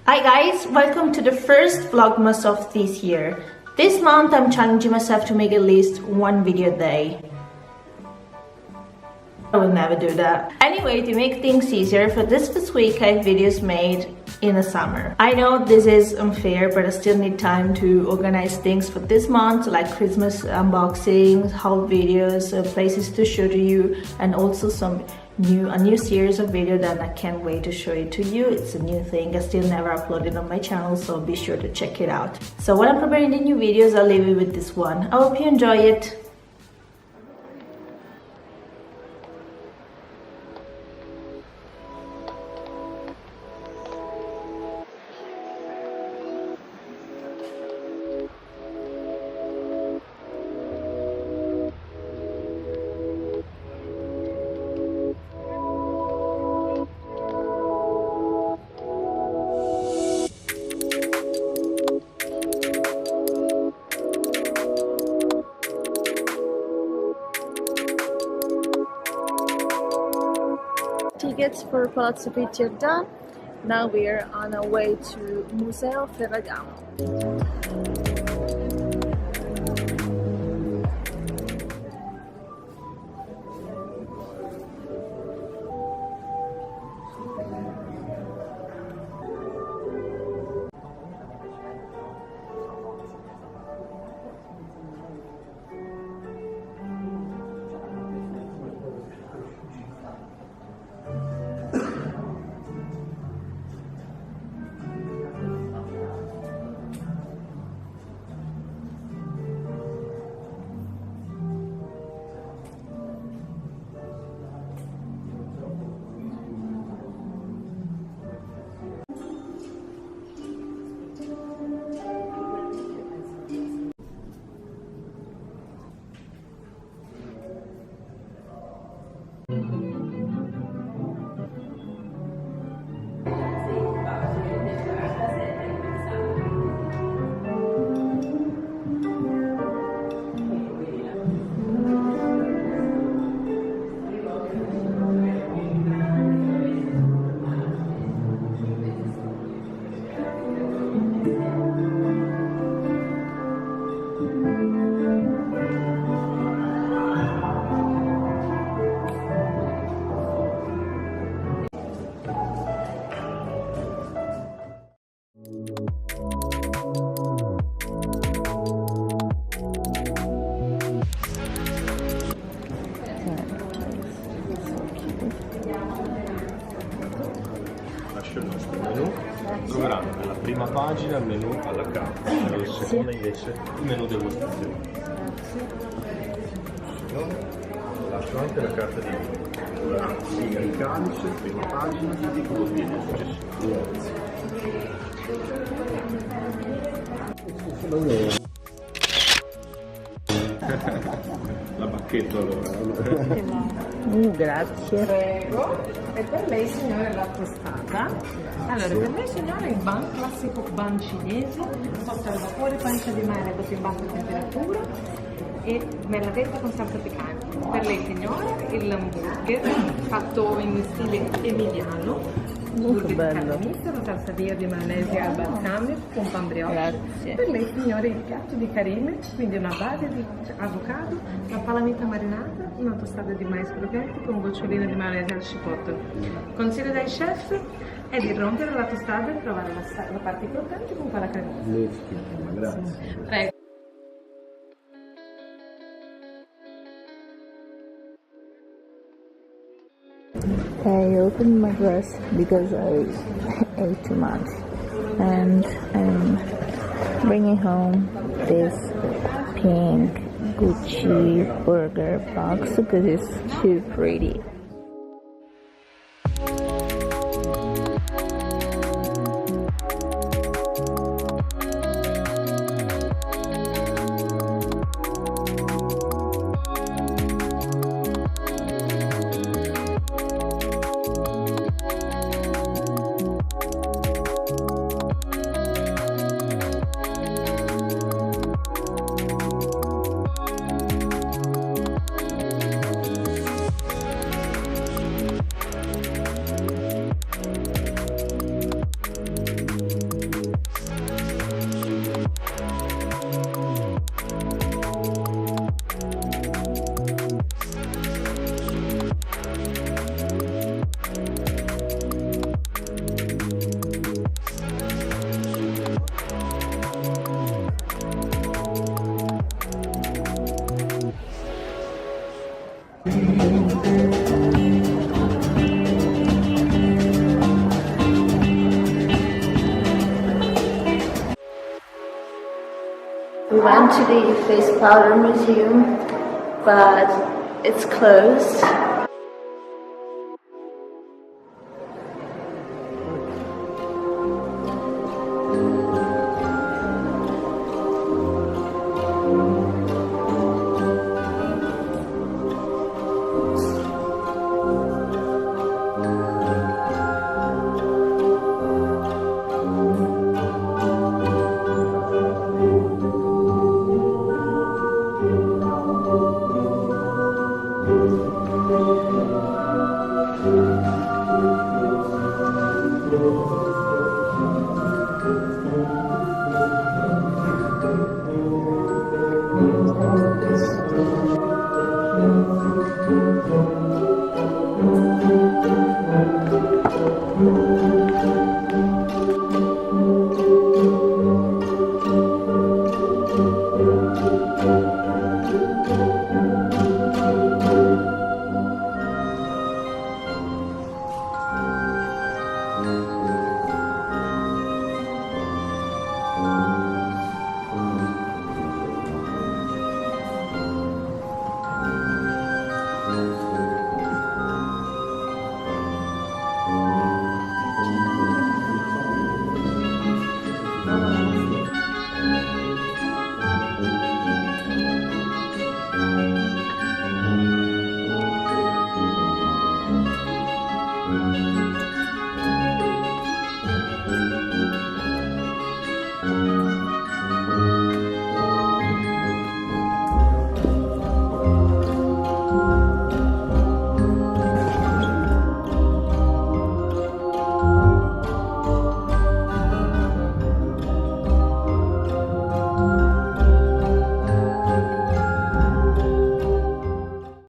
Hi guys, welcome to the first Vlogmas of this year. This month I'm challenging myself to make at least one video a day. I will never do that. Anyway, to make things easier, for this first week I have videos made in the summer. I know this is unfair, but I still need time to organize things for this month, like Christmas unboxings, haul videos, places to show to you, and also a new series of videos that I can't wait to show it to you. It's a new thing I still never uploaded on my channel, so be sure to check it out. So when I'm preparing the new videos, I'll leave you with this one. I hope you enjoy it. Tickets for Palazzo Pitti are done. Now we are on our way to Museo Ferragamo. Il nostro menu troveranno nella prima pagina il menu alla carta, nella seconda invece il menu degustazione. Lascio anche la carta di vino. Sì, il calice, prima pagina, di quello che viene successivo. La bacchetto allora. Grazie. Prego. E per lei signore la tostata. Allora, per lei signore il ban classico ban cinese, sotto al vapore, pancia di mare così in bassa temperatura e mellavetta con salsa piccante. Per lei signore l'hamburger fatto in stile emiliano. Molto bello. Misto, salsa verde, maionese al balsamico con pan brioche. Grazie. Per lei signore il piatto di carine, quindi una base di avocado, una palamita marinata, una tostata di mais croccante con goccioline di maionese al cipotle. Consiglio dai chef è di rompere la tostata e provare la parte croccante con quella cremosa. Grazie. Prego. I opened my glass because I ate too much, and I'm bringing home this pink Gucci burger box because it's too pretty. went to the face powder museum, but it's closed.